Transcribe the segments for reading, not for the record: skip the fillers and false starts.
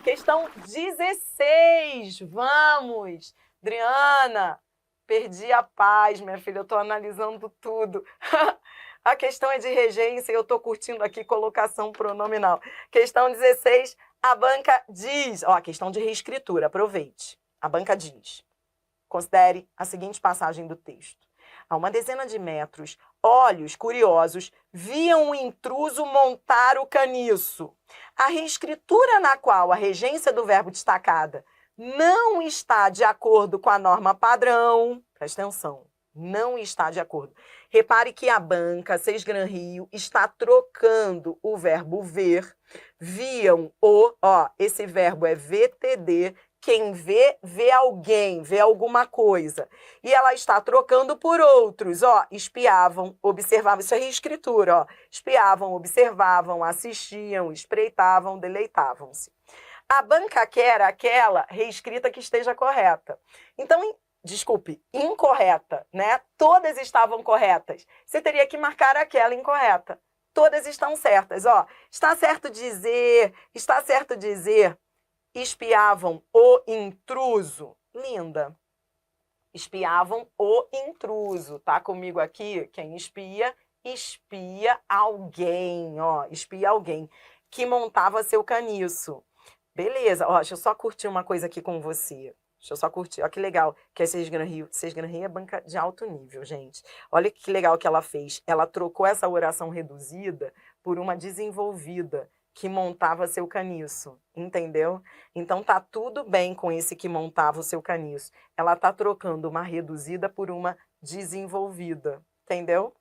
Questão 16. Vamos! Adriana, perdi a paz, minha filha. Eu estou analisando tudo. A questão é de regência e eu estou curtindo aqui colocação pronominal. Questão 16. A banca diz... Ó, questão de reescritura. Aproveite. A banca diz... Considere a seguinte passagem do texto. A uma dezena de metros, olhos curiosos viam o intruso montar o caniço. A reescritura na qual a regência do verbo destacada não está de acordo com a norma padrão, presta atenção, não está de acordo. Repare que a banca, 6 Gran Rio, está trocando o verbo ver, viam o, ó, esse verbo é VTD, quem vê, vê alguém, vê alguma coisa. E ela está trocando por outros, ó, espiavam, observavam, isso é reescritura, ó, espiavam, observavam, assistiam, espreitavam, deleitavam-se. A banca quer aquela reescrita que esteja correta. Então, desculpe, incorreta, né? Todas estavam corretas. Você teria que marcar aquela incorreta. Todas estão certas, ó. Está certo dizer, espiavam o intruso. Linda. Espiavam o intruso. Tá comigo aqui? Quem espia, espia alguém, ó. Espia alguém que montava seu caniço. Beleza. Ó, deixa eu só curtir uma coisa aqui com você. Deixa eu só curtir. Olha que legal que é 6 Gran Rio. 6 Gran Rio é banca de alto nível, gente. Olha que legal que ela fez. Ela trocou essa oração reduzida por uma desenvolvida que montava seu caniço, entendeu? Então tá tudo bem com esse que montava o seu caniço. Ela tá trocando uma reduzida por uma desenvolvida, entendeu?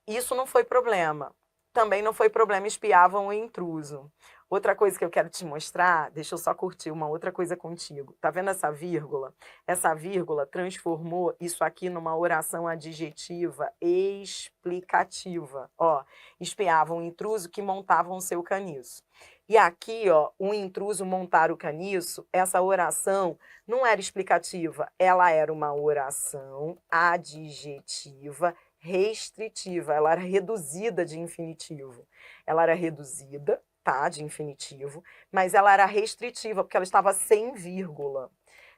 Isso não foi problema. Também não foi problema, espiavam o intruso. Outra coisa que eu quero te mostrar, deixa eu só curtir uma outra coisa contigo. Tá vendo essa vírgula? Essa vírgula transformou isso aqui numa oração adjetiva explicativa. Ó, espiavam o intruso que montavam o seu caniço. E aqui, ó, o intruso montar o caniço, essa oração não era explicativa, ela era uma oração adjetiva restritiva, ela era reduzida de infinitivo. Ela era reduzida, tá, de infinitivo, mas ela era restritiva, porque ela estava sem vírgula.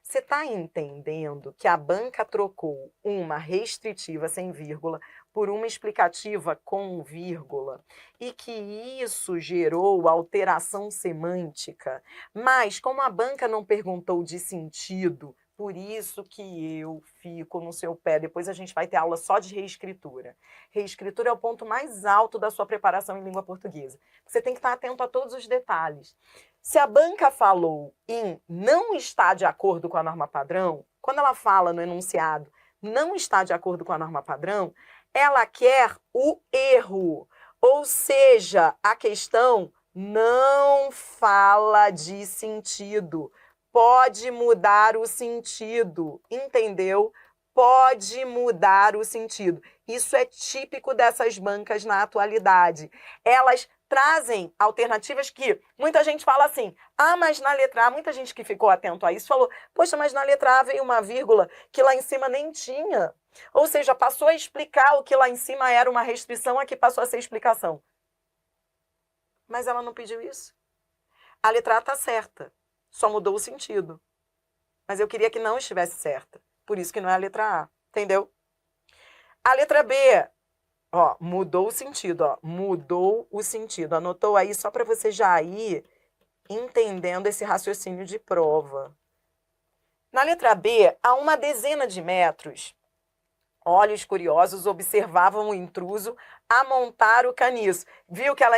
Você está entendendo que a banca trocou uma restritiva sem vírgula por uma explicativa com vírgula e que isso gerou alteração semântica? Mas como a banca não perguntou de sentido, por isso que eu fico no seu pé. Depois a gente vai ter aula só de reescritura. Reescritura é o ponto mais alto da sua preparação em língua portuguesa. Você tem que estar atento a todos os detalhes. Se a banca falou em não está de acordo com a norma padrão, quando ela fala no enunciado não está de acordo com a norma padrão, ela quer o erro. Ou seja, a questão não fala de sentido. Pode mudar o sentido, entendeu? Pode mudar o sentido. Isso é típico dessas bancas na atualidade. Elas trazem alternativas que muita gente fala assim, ah, mas na letra A, muita gente que ficou atento a isso falou, poxa, mas na letra A veio uma vírgula que lá em cima nem tinha. Ou seja, passou a explicar o que lá em cima era uma restrição, aqui passou a ser explicação. Mas ela não pediu isso. A letra A está certa. Só mudou o sentido. Mas eu queria que não estivesse certa. Por isso que não é a letra A. Entendeu? A letra B, ó, mudou o sentido, ó. Mudou o sentido. Anotou aí só para você já ir entendendo esse raciocínio de prova. Na letra B, a uma dezena de metros, olhos curiosos observavam o intruso a montar o caniço. Viu que ela,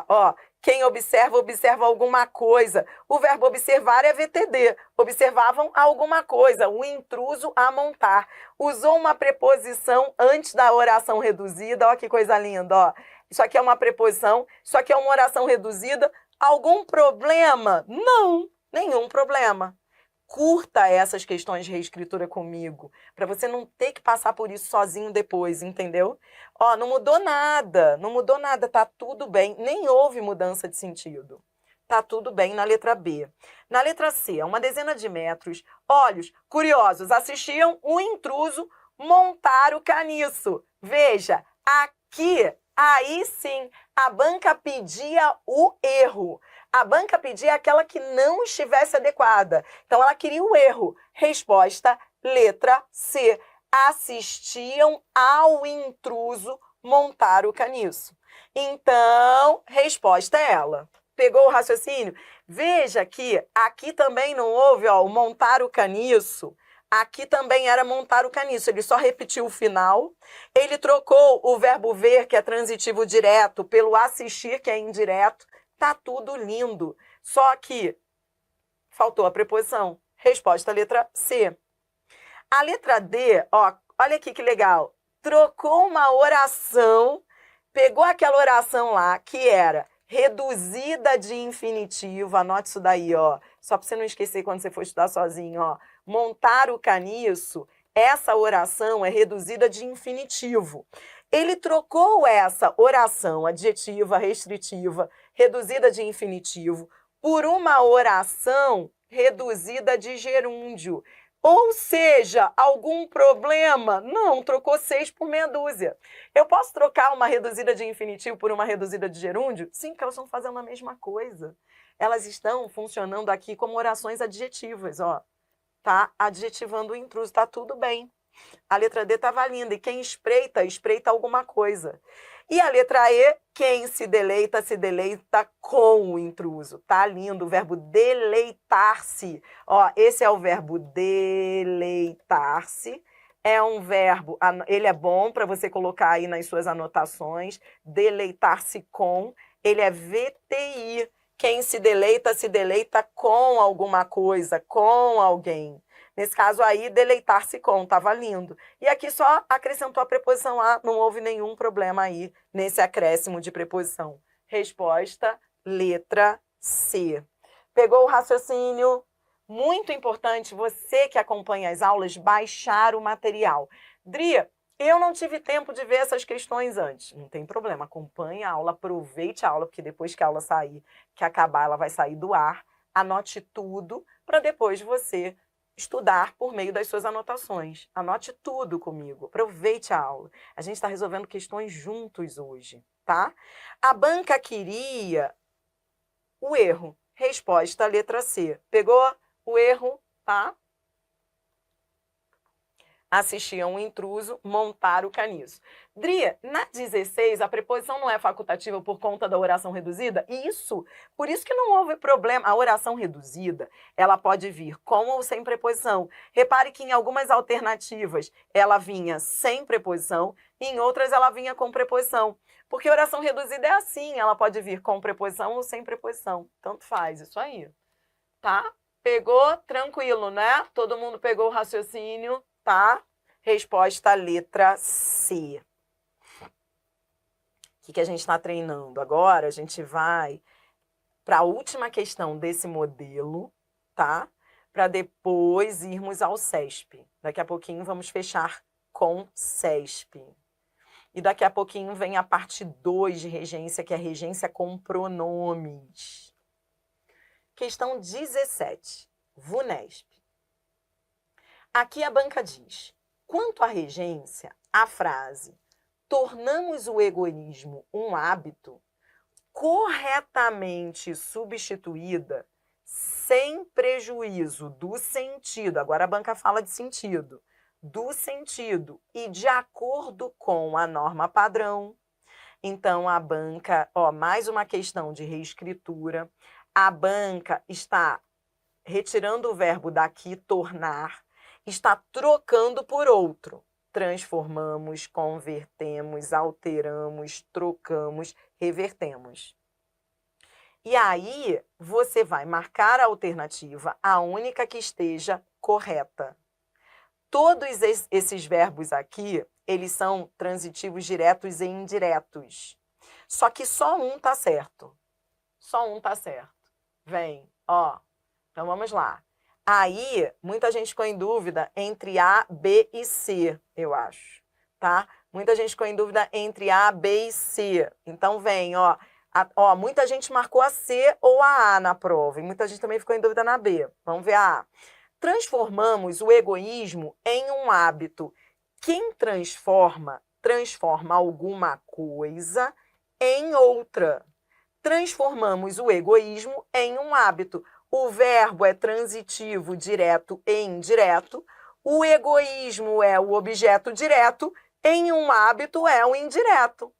ó, quem observa, observa alguma coisa. O verbo observar é VTD. Observavam alguma coisa, o intruso a montar. Usou uma preposição antes da oração reduzida. Ó, que coisa linda, ó. Isso aqui é uma preposição, isso aqui é uma oração reduzida. Algum problema? Não, nenhum problema. Curta essas questões de reescritura comigo, para você não ter que passar por isso sozinho depois, entendeu? Ó, não mudou nada, tá tudo bem, nem houve mudança de sentido. Tá tudo bem na letra B. Na letra C, a uma dezena de metros, olhos curiosos assistiam o intruso montar o caniço. Veja, aqui Aí sim, a banca pedia o erro. A banca pedia aquela que não estivesse adequada. Então, ela queria o erro. Resposta, letra C. Assistiam ao intruso montar o caniço. Então, resposta é ela. Pegou o raciocínio? Veja que aqui também não houve o montar o caniço. Aqui também era montar o caniço. Ele só repetiu o final. Ele trocou o verbo ver, que é transitivo direto, pelo assistir, que é indireto. Tá tudo lindo. Só que faltou a preposição. Resposta, letra C. A letra D, olha aqui que legal. Trocou uma oração, pegou aquela oração lá, que era reduzida de infinitivo. Anote isso daí, só para você não esquecer quando você for estudar sozinho, montar o caniço, essa oração é reduzida de infinitivo. Ele trocou essa oração adjetiva, restritiva, reduzida de infinitivo, por uma oração reduzida de gerúndio. Ou seja, algum problema? Não, trocou 6 por meia dúzia. Eu posso trocar uma reduzida de infinitivo por uma reduzida de gerúndio? Sim, porque elas estão fazendo a mesma coisa. Elas estão funcionando aqui como orações adjetivas, Tá adjetivando o intruso, tá tudo bem. A letra D estava linda, e quem espreita, espreita alguma coisa. E a letra E, quem se deleita com o intruso. Tá lindo, o verbo deleitar-se. Esse é o verbo deleitar-se. É um verbo, ele é bom para você colocar aí nas suas anotações. Deleitar-se com, ele é VTI. Quem se deleita com alguma coisa, com alguém. Nesse caso aí, deleitar-se com, estava lindo. E aqui só acrescentou a preposição a, não houve nenhum problema aí nesse acréscimo de preposição. Resposta, letra C. Pegou o raciocínio? Muito importante você que acompanha as aulas baixar o material. Dria, eu não tive tempo de ver essas questões antes. Não tem problema, acompanhe a aula, aproveite a aula, porque depois que a aula sair, que acabar, ela vai sair do ar. Anote tudo para depois você estudar por meio das suas anotações. Anote tudo comigo, aproveite a aula. A gente está resolvendo questões juntos hoje, tá? A banca queria o erro. Resposta, letra C. Pegou o erro, tá? Assistiam um intruso montar o caniço. Dria, na 16, a preposição não é facultativa por conta da oração reduzida? Isso, por isso que não houve problema. A oração reduzida, ela pode vir com ou sem preposição. Repare que em algumas alternativas ela vinha sem preposição, e em outras ela vinha com preposição. Porque a oração reduzida é assim, ela pode vir com preposição ou sem preposição. Tanto faz, isso aí. Tá? Pegou? Tranquilo, né? Todo mundo pegou o raciocínio? Tá? Resposta, letra C. O que a gente está treinando agora? A gente vai para a última questão desse modelo, tá? Para depois irmos ao CESP. Daqui a pouquinho vamos fechar com CESP. E daqui a pouquinho vem a parte 2 de regência, que é regência com pronomes. Questão 17, VUNESP. Aqui a banca diz, quanto à regência, a frase tornamos o egoísmo um hábito, corretamente substituída, sem prejuízo do sentido, agora a banca fala de sentido, do sentido e de acordo com a norma padrão. Então, a banca, mais uma questão de reescritura, a banca está retirando o verbo daqui, tornar, está trocando por outro. Transformamos, convertemos, alteramos, trocamos, revertemos. E aí, você vai marcar a alternativa, a única que esteja correta. Todos esses verbos aqui, eles são transitivos diretos e indiretos. Só que só um tá certo. Só um tá certo. Vem, Então, vamos lá. Aí, muita gente ficou em dúvida entre A, B e C, eu acho, tá? Muita gente ficou em dúvida entre A, B e C. Então, vem, muita gente marcou a C ou a A na prova, e muita gente também ficou em dúvida na B. Vamos ver a A. Transformamos o egoísmo em um hábito. Quem transforma transforma alguma coisa em outra. Transformamos o egoísmo em um hábito. O verbo é transitivo, direto e indireto. O egoísmo é o objeto direto. Em um hábito é o indireto.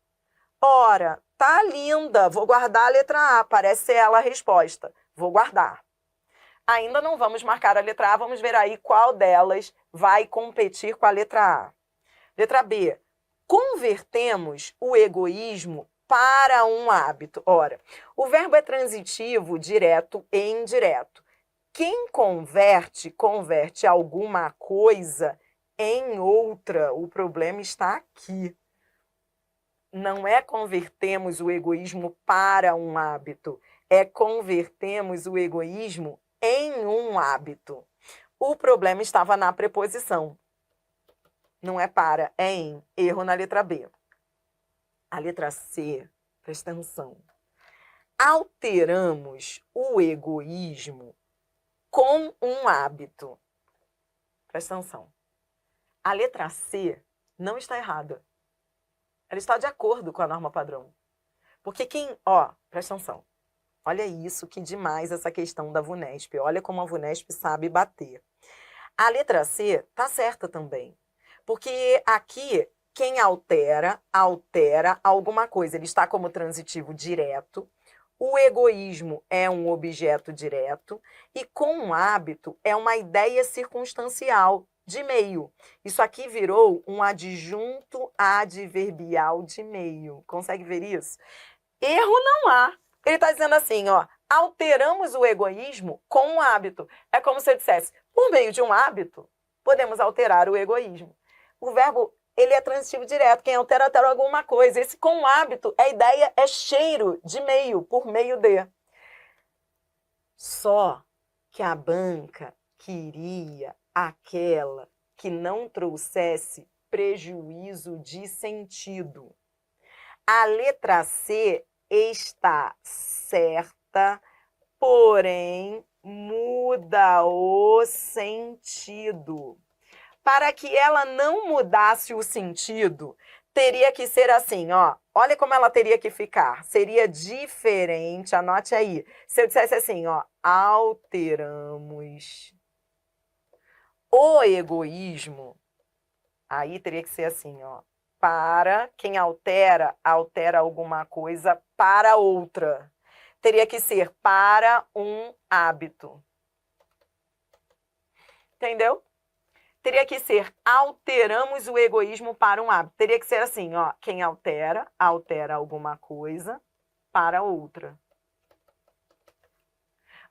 Ora, tá linda. Vou guardar a letra A. Parece ser ela a resposta. Vou guardar. Ainda não vamos marcar a letra A. Vamos ver aí qual delas vai competir com a letra A. Letra B. Convertemos o egoísmo para um hábito. Ora, o verbo é transitivo, direto e indireto. Quem converte, converte alguma coisa em outra. O problema está aqui. Não é convertemos o egoísmo para um hábito, é convertemos o egoísmo em um hábito. O problema estava na preposição. Não é para, é em. Erro na letra B. A letra C, presta atenção. Alteramos o egoísmo com um hábito. Presta atenção. A letra C não está errada. Ela está de acordo com a norma padrão. Porque quem... presta atenção. Olha isso, que demais essa questão da VUNESP. Olha como a VUNESP sabe bater. A letra C está certa também. Porque aqui, quem altera, altera alguma coisa. Ele está como transitivo direto. O egoísmo é um objeto direto. E com um hábito é uma ideia circunstancial, de meio. Isso aqui virou um adjunto adverbial de meio. Consegue ver isso? Erro não há. Ele está dizendo assim, alteramos o egoísmo com um hábito. É como se eu dissesse, por meio de um hábito, podemos alterar o egoísmo. O verbo, ele é transitivo direto. Quem altera, altera alguma coisa. Esse com hábito, a ideia é cheiro de meio, por meio de. Só que a banca queria aquela que não trouxesse prejuízo de sentido. A letra C está certa, porém muda o sentido. Para que ela não mudasse o sentido, teria que ser assim, olha como ela teria que ficar. Seria diferente, anote aí. Se eu dissesse assim, alteramos o egoísmo, aí teria que ser assim, para quem altera, altera alguma coisa para outra. Teria que ser para um hábito. Entendeu? Teria que ser alteramos o egoísmo para um hábito. Teria que ser assim, quem altera, altera alguma coisa para outra.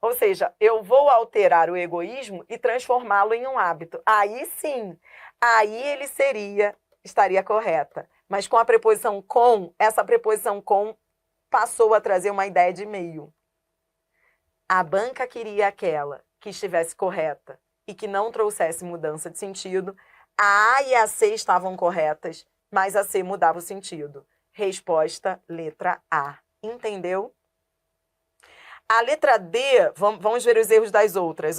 Ou seja, eu vou alterar o egoísmo e transformá-lo em um hábito. Aí sim, aí ele estaria correta. Mas com a preposição com, essa preposição com passou a trazer uma ideia de meio. A banca queria aquela que estivesse correta e que não trouxesse mudança de sentido. A A e a C estavam corretas, mas a C mudava o sentido. Resposta, letra A. Entendeu? A letra D, vamos ver os erros das outras.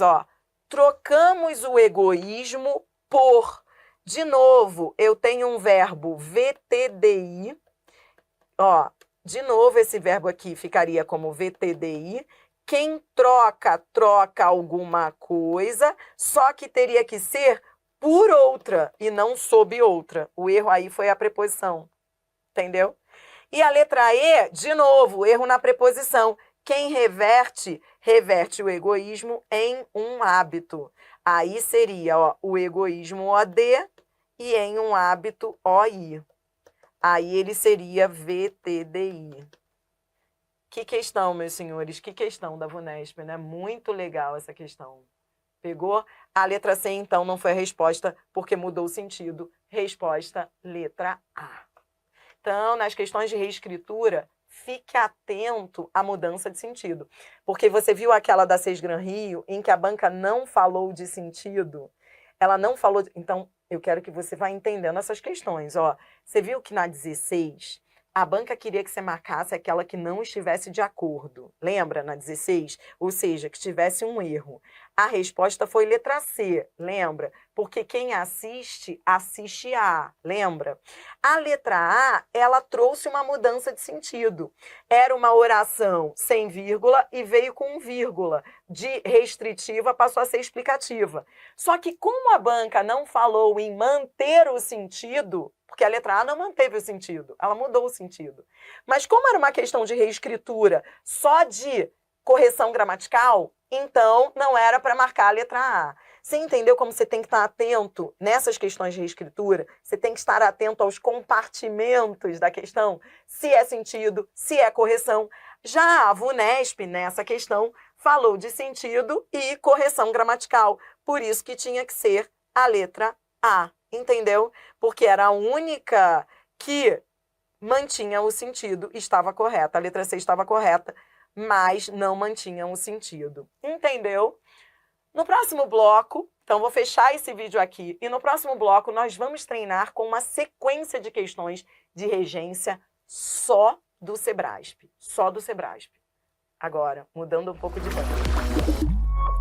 Trocamos o egoísmo por... De novo, eu tenho um verbo VTDI. De novo, esse verbo aqui ficaria como VTDI. Quem troca, troca alguma coisa, só que teria que ser por outra e não sob outra. O erro aí foi a preposição. Entendeu? E a letra E, de novo, erro na preposição. Quem reverte, reverte o egoísmo em um hábito. Aí seria o egoísmo OD e em um hábito OI. Aí ele seria VTDI. Que questão, meus senhores, que questão da VUNESP, né? Muito legal essa questão. Pegou? A letra C, então, não foi a resposta, porque mudou o sentido. Resposta, letra A. Então, nas questões de reescritura, fique atento à mudança de sentido. Porque você viu aquela da Sesgran Rio, em que a banca não falou de sentido? Ela não falou... Então, eu quero que você vá entendendo essas questões. Você viu que na 16... A banca queria que você marcasse aquela que não estivesse de acordo. Lembra, na 16? Ou seja, que tivesse um erro. A resposta foi letra C, lembra? Porque quem assiste, assiste A, lembra? A letra A, ela trouxe uma mudança de sentido. Era uma oração sem vírgula e veio com vírgula. De restritiva passou a ser explicativa. Só que como a banca não falou em manter o sentido, porque a letra A não manteve o sentido, ela mudou o sentido. Mas como era uma questão de reescritura só de correção gramatical, então não era para marcar a letra A. Você entendeu como você tem que estar atento nessas questões de reescritura? Você tem que estar atento aos compartimentos da questão, se é sentido, se é correção. Já a VUNESP, nessa questão, falou de sentido e correção gramatical. Por isso que tinha que ser a letra A, entendeu? Porque era a única que mantinha o sentido, estava correta. A letra C estava correta, mas não mantinham o sentido. Entendeu? No próximo bloco, então vou fechar esse vídeo aqui, e no próximo bloco nós vamos treinar com uma sequência de questões de regência só do Sebrasp. Só do Sebrasp. Agora, mudando um pouco de banco.